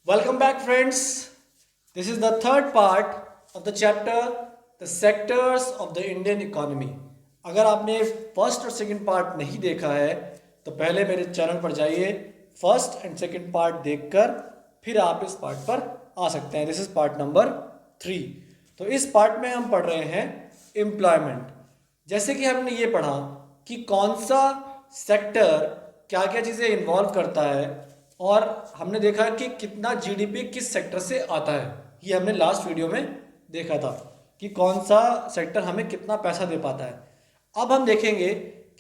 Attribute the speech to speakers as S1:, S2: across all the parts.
S1: Welcome back, friends. This is the third part of the chapter The Sectors of the Indian Economy. अगर आपने first और second part नहीं देखा है तो पहले मेरे चैनल पर जाइए, फर्स्ट एंड सेकंड पार्ट देखकर फिर आप इस पार्ट पर आ सकते हैं. This is part number 3. तो इस पार्ट में हम पढ़ रहे हैं एम्प्लॉयमेंट. जैसे कि हमने ये पढ़ा कि कौन सा सेक्टर क्या क्या चीज़ें इन्वॉल्व करता है और हमने देखा कि कितना जीडीपी किस सेक्टर से आता है. ये हमने लास्ट वीडियो में देखा था कि कौन सा सेक्टर हमें कितना पैसा दे पाता है. अब हम देखेंगे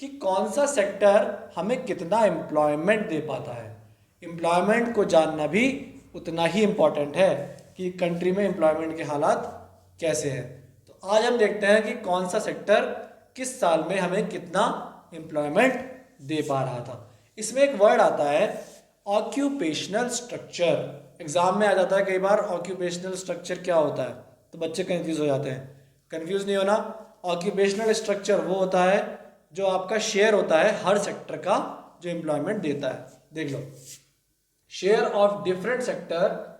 S1: कि कौन सा सेक्टर हमें कितना एम्प्लॉयमेंट दे पाता है. एम्प्लॉयमेंट को जानना भी उतना ही इम्पॉर्टेंट है कि कंट्री में एम्प्लॉयमेंट के हालात कैसे हैं. तो आज हम देखते हैं कि कौन सा सेक्टर किस साल में हमें कितना एम्प्लॉयमेंट दे पा रहा था. इसमें एक वर्ड आता है ऑक्यूपेशनल स्ट्रक्चर. एग्जाम में आ जाता है कई बार ऑक्यूपेशनल स्ट्रक्चर क्या होता है, तो बच्चे कंफ्यूज हो जाते हैं. कंफ्यूज नहीं होना. ऑक्यूपेशनल स्ट्रक्चर वो होता है जो आपका शेयर होता है हर सेक्टर का जो एम्प्लॉयमेंट देता है. देख लो, share of different sector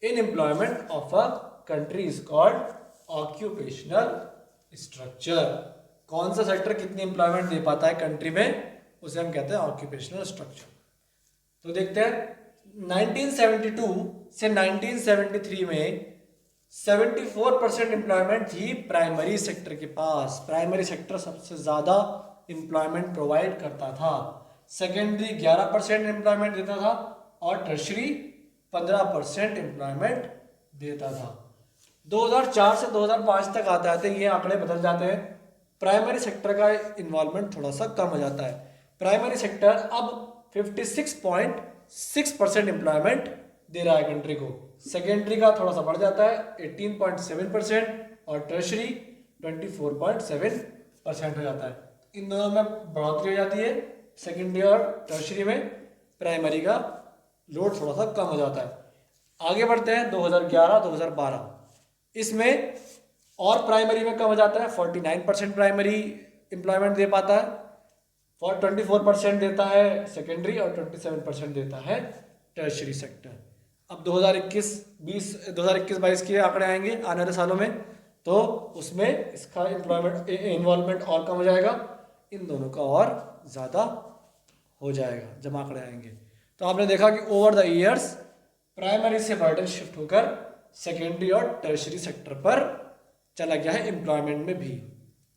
S1: in employment of a country is called occupational structure. कौन सा सेक्टर कितनी एम्प्लॉयमेंट दे पाता है कंट्री में, उसे हम कहते हैं ऑक्यूपेशनल स्ट्रक्चर. तो देखते हैं 1972 से 1973 में 74% एम्प्लॉयमेंट थी प्राइमरी सेक्टर के पास. प्राइमरी सेक्टर सबसे ज़्यादा एम्प्लॉयमेंट प्रोवाइड करता था. सेकेंडरी 11% एम्प्लॉयमेंट देता था और टर्शरी 15% एम्प्लॉयमेंट देता था. 2004 से 2005 तक आते आते ये आंकड़े बदल जाते हैं. प्राइमरी सेक्टर का इन्वॉल्वमेंट थोड़ा सा कम हो जाता है. प्राइमरी सेक्टर अब 56.6% एम्प्लॉयमेंट दे रहा है कंट्री को. सेकेंडरी का थोड़ा सा बढ़ जाता है 18.7% और टर्शरी 24.7% हो जाता है. इन दोनों में बढ़ोतरी हो जाती है. सेकेंडरी और टर्शरी में प्राइमरी का लोड थोड़ा सा कम हो जाता है. आगे बढ़ते हैं 2011-2012. इसमें और प्राइमरी में कम हो जाता है. 49% प्राइमरी एम्प्लॉयमेंट दे पाता है, 24% देता है सेकेंडरी और 27% देता है टर्शरी सेक्टर. अब 2021-22 के आंकड़े आएंगे आने वाले सालों में, तो उसमें इसका एम्प्लॉयमेंट इन्वॉल्वमेंट और कम हो जाएगा. इन दोनों का और ज़्यादा हो जाएगा जब आंकड़े आएंगे. तो आपने देखा कि ओवर द ईयर्स प्राइमरी से बर्डन शिफ्ट होकर सेकेंडरी और टर्शरी सेक्टर पर चला गया है एम्प्लॉयमेंट में भी.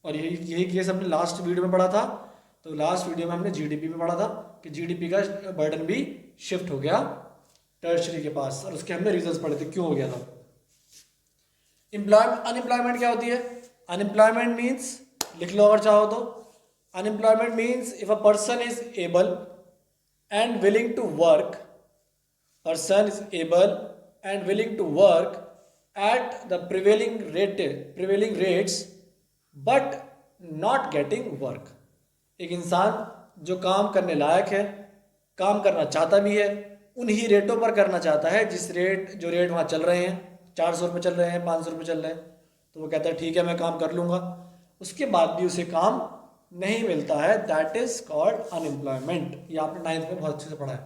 S1: और यही केस हमने लास्ट वीडियो में पढ़ा था. तो लास्ट वीडियो में हमने जीडीपी में पढ़ा था कि जीडीपी का बर्डन भी शिफ्ट हो गया टर्शरी के पास, और उसके हमने रीजंस पढ़े थे क्यों हो गया था. अनएम्प्लॉयमेंट क्या होती है? अनएम्प्लॉयमेंट मीन्स, लिख लो अगर चाहो तो, unemployment means if a person is able and willing to work, person is able and willing to work at the prevailing rates but not getting work. एक इंसान जो काम करने लायक है, काम करना चाहता भी है, उन्हीं रेटों पर करना चाहता है जो रेट वहाँ चल रहे हैं, 400 रुपये चल रहे हैं, 500 रुपये चल रहे हैं, तो वो कहता है ठीक है मैं काम कर लूँगा. उसके बाद भी उसे काम नहीं मिलता है. That is called unemployment. ये आपने 9th में बहुत अच्छे से पढ़ा है.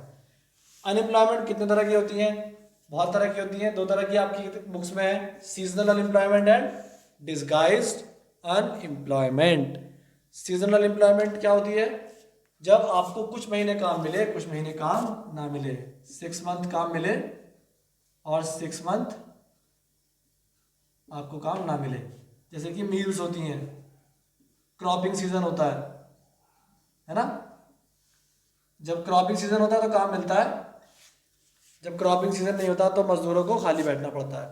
S1: अनएम्प्लॉयमेंट कितने तरह की होती हैं? बहुत तरह की होती हैं. 2 तरह की आपकी बुक्स में है, seasonal unemployment and disguised unemployment. Seasonal employment क्या होती है? जब आपको कुछ महीने काम मिले, कुछ महीने काम ना मिले. 6 मंथ काम मिले और 6 मंथ आपको काम ना मिले. जैसे कि मील्स होती हैं, क्रॉपिंग सीजन होता है ना. जब क्रॉपिंग सीजन होता है तो काम मिलता है, जब क्रॉपिंग सीजन नहीं होता तो मजदूरों को खाली बैठना पड़ता है.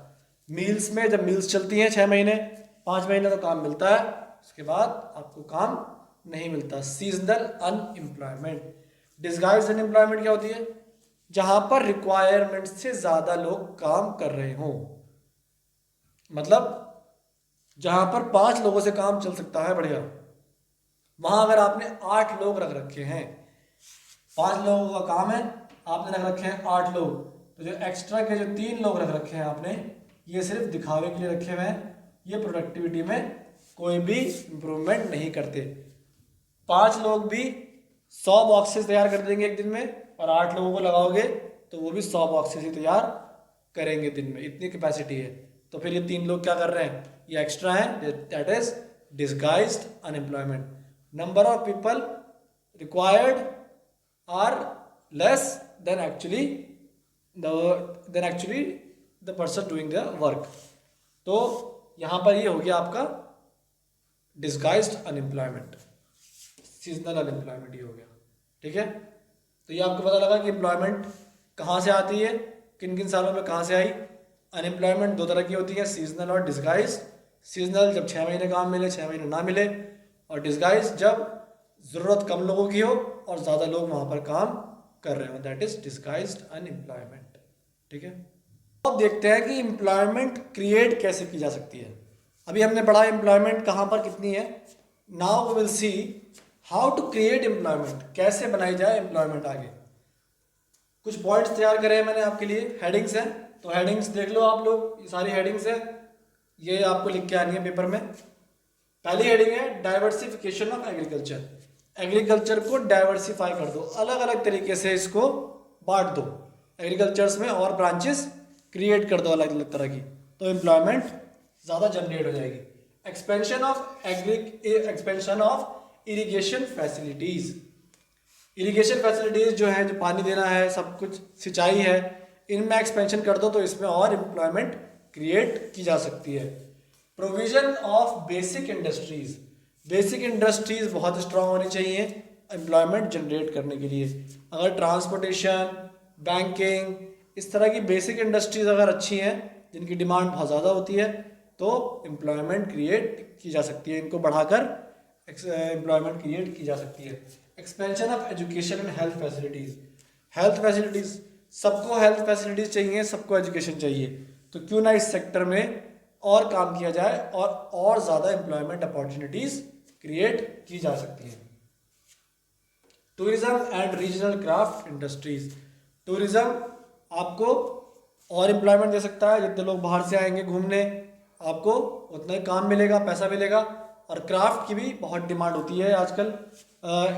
S1: मील्स में जब मील्स चलती हैं 6 महीने 5 महीने तो काम मिलता है, उसके बाद आपको काम नहीं मिलता. Seasonal unemployment. डिसगाइज्ड अनएम्प्लॉयमेंट क्या होती है? जहां पर रिक्वायरमेंट से ज्यादा लोग काम कर रहे हों. मतलब जहां पर 5 लोगों से काम चल सकता है बढ़िया, वहां अगर आपने 8 लोग रख रखे हैं, 5 लोगों का काम है, आपने रख रखे हैं 8 लोग, तो जो एक्स्ट्रा के जो 3 लोग रख रखे हैं आपने, ये सिर्फ दिखावे के लिए रखे हुए हैं. ये प्रोडक्टिविटी में कोई भी इंप्रूवमेंट नहीं करते. 5 लोग भी 100 बॉक्सेस तैयार कर देंगे एक दिन में, और 8 लोगों को लगाओगे तो वो भी 100 बॉक्सेस ही तैयार करेंगे दिन में, इतनी कैपेसिटी है। तो फिर ये 3 लोग क्या कर रहे हैं, ये एक्स्ट्रा है, that is disguised unemployment. Number of people required are less than actually the person doing the work. तो यहाँ पर ये हो गया आपका डिस्गाइज्ड अनएम्प्लॉयमेंट, सीजनल अनएम्प्लॉयमेंट ये हो गया। ठीक है, तो ये आपको पता लगा कि एम्प्लॉयमेंट कहाँ से आती है, किन किन सालों में कहाँ से आई। अनएम्प्लॉयमेंट 2 तरह की होती है, सीजनल और डिस्गाइज। सीजनल जब 6 महीने काम मिले, 6 महीने ना मिले, और डिस्गाइज जब ज़रूरत कम लोगों की हो और ज़्यादा लोग वहाँ पर काम कर रहे हो, दैट इज डिस्गाइज्ड अनएम्प्लॉयमेंट। ठीक है, अब देखते हैं कि एम्प्लॉयमेंट क्रिएट कैसे की जा सकती है। अभी हमने पढ़ा एम्प्लॉयमेंट कहाँ पर कितनी है। Now we will see how to create employment, कैसे बनाई जाए एम्प्लॉयमेंट। आगे कुछ पॉइंट्स तैयार करे हैं मैंने आपके लिए, हेडिंग्स हैं, तो हेडिंग्स देख लो आप लोग, ये सारी हेडिंग्स है, ये आपको लिख के आनी है पेपर में। पहली हेडिंग है डाइवर्सिफिकेशन ऑफ एग्रीकल्चर। एग्रीकल्चर को डाइवर्सिफाई कर दो, अलग अलग तरीके से इसको बांट दो, एग्रीकल्चर्स में और ब्रांचेस क्रिएट कर दो अलग अलग तरह की, तो एम्प्लॉयमेंट ज़्यादा जनरेट हो जाएगी। Expansion of irrigation facilities. Irrigation facilities जो है, जो पानी देना है, सब कुछ सिंचाई है, इनमें एक्सपेंशन कर दो तो इसमें और एम्प्लॉयमेंट क्रिएट की जा सकती है। Provision of basic industries. Basic industries बहुत स्ट्रांग होनी चाहिए एम्प्लॉयमेंट जनरेट करने के लिए। अगर ट्रांसपोर्टेशन, बैंकिंग, इस तरह की बेसिक इंडस्ट्रीज़ अगर अच्छी हैं, जिनकी डिमांड बहुत ज़्यादा होती है, तो एम्प्लॉयमेंट क्रिएट की जा सकती है, इनको बढ़ाकर एम्प्लॉयमेंट क्रिएट की जा सकती है। Expansion of education and health facilities. Health facilities, सबको हेल्थ फैसिलिटीज़ चाहिए, सबको एजुकेशन चाहिए, तो क्यों ना इस सेक्टर में और काम किया जाए और ज़्यादा एम्प्लॉयमेंट अपॉर्चुनिटीज़ क्रिएट की जा सकती हैं। Tourism and regional craft industries. Tourism आपको और एम्प्लॉयमेंट दे सकता है, जितने लोग बाहर से आएंगे घूमने, आपको उतना ही काम मिलेगा, पैसा मिलेगा। और क्राफ्ट की भी बहुत डिमांड होती है आजकल,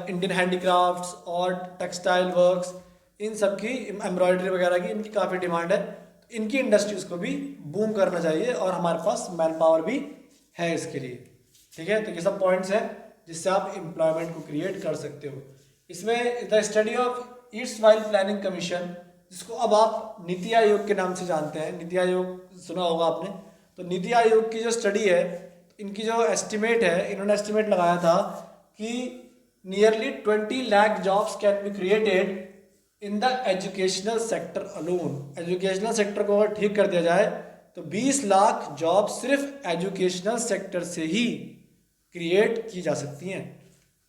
S1: इंडियन हैंडीक्राफ्ट्स और टेक्सटाइल वर्क्स, इन सब की, एम्ब्रॉयडरी वगैरह की, इनकी काफ़ी डिमांड है। इनकी इंडस्ट्रीज़ को भी बूम करना चाहिए और हमारे पास मैन पावर भी है इसके लिए। ठीक है, तो ये सब पॉइंट्स हैं जिससे आप एम्प्लॉयमेंट को क्रिएट कर सकते हो। इसमें the study of east-while planning commission, जिसको अब आप नीति आयोग के नाम से जानते हैं, नीति आयोग सुना होगा आपने, तो नीति आयोग की जो स्टडी है, इनकी जो एस्टिमेट है, इन्होंने एस्टिमेट लगाया था कि nearly 20 lakh jobs can be created in the educational sector alone. Educational sector को अगर ठीक कर दिया जाए तो 20 लाख जॉब सिर्फ एजुकेशनल सेक्टर से ही क्रिएट की जा सकती हैं,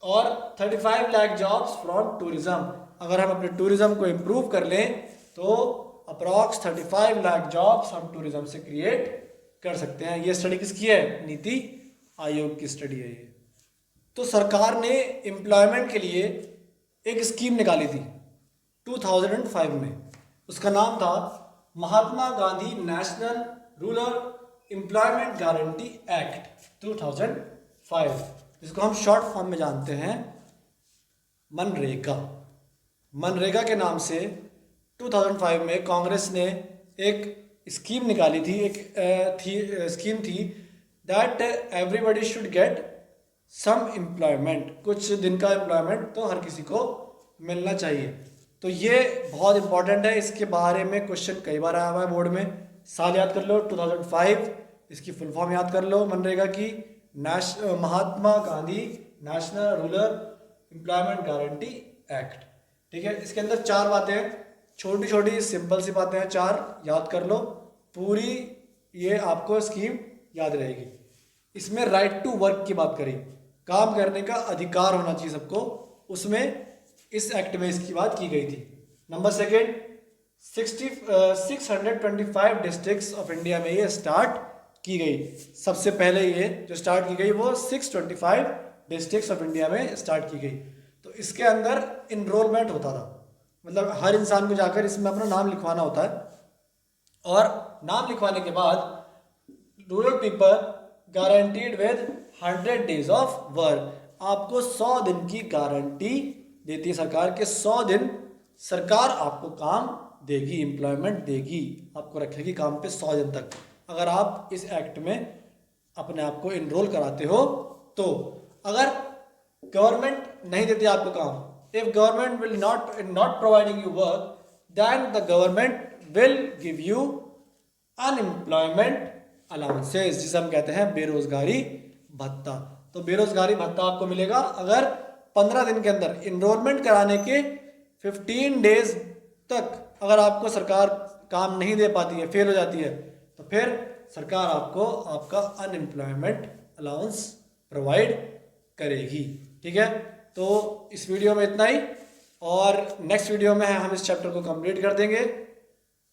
S1: और 35 लाख जॉब्स फ्रॉम टूरिज्म। अगर हम अपने टूरिज्म को इम्प्रूव कर लें तो अप्रॉक्स 35 लाख जॉब्स हम टूरिज्म से क्रिएट कर सकते हैं। ये स्टडी किसकी है? नीति आयोग की स्टडी है ये। तो सरकार ने एम्प्लॉयमेंट के लिए एक स्कीम निकाली थी 2005 में, उसका नाम था Mahatma Gandhi national rural employment guarantee act 2005, जिसको हम शॉर्ट फॉर्म में जानते हैं मनरेगा। मनरेगा के नाम से 2005 में कांग्रेस ने एक स्कीम निकाली थी, स्कीम थी that everybody should get some employment, कुछ दिन का एम्प्लॉयमेंट तो हर किसी को मिलना चाहिए। तो ये बहुत इंपॉर्टेंट है, इसके बारे में क्वेश्चन कई बार आया हुआ है बोर्ड में। साल याद कर लो 2005, इसकी फुल फॉर्म याद कर लो मनरेगा की, Mahatma Gandhi national rural employment guarantee act. ठीक है, इसके अंदर 4 बातें हैं, छोटी छोटी सिंपल सी बातें हैं, 4 याद कर लो, पूरी ये आपको स्कीम याद रहेगी। इसमें राइट टू वर्क की बात करी, काम करने का अधिकार होना चाहिए सबको, उसमें इस एक्ट में इसकी बात की गई थी। Number second, 625 districts of India में ये स्टार्ट की गई। सबसे पहले ये जो स्टार्ट की गई वो 625 डिस्ट्रिक्ट्स ऑफ इंडिया में स्टार्ट की गई। तो इसके अंदर इनरोलमेंट होता था, मतलब हर इंसान को जाकर इसमें अपना नाम लिखवाना होता है, और नाम लिखवाने के बाद rural people guaranteed with 100 days of work, आपको 100 दिन की गारंटी देती है सरकार के, 100 दिन सरकार आपको काम देगी, एम्प्लॉयमेंट देगी, आपको रखेगी काम पे 100 दिन तक, अगर आप इस एक्ट में अपने आप को इनरोल कराते हो तो। अगर गवर्नमेंट नहीं देती आपको काम, if government will not providing you work, then the government will give you unemployment allowances, जिसे हम कहते हैं बेरोजगारी भत्ता। तो बेरोजगारी भत्ता आपको मिलेगा अगर 15 दिन के अंदर, इनरोलमेंट कराने के 15 डेज तक अगर आपको सरकार काम नहीं दे पाती है, फेल हो जाती है, तो फिर सरकार आपको आपका अनएम्प्लॉयमेंट अलाउंस प्रोवाइड करेगी। ठीक है, तो इस वीडियो में इतना ही, और नेक्स्ट वीडियो में हम इस चैप्टर को कंप्लीट कर देंगे।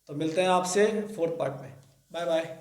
S1: तो मिलते हैं आपसे 4th पार्ट में। Bye bye.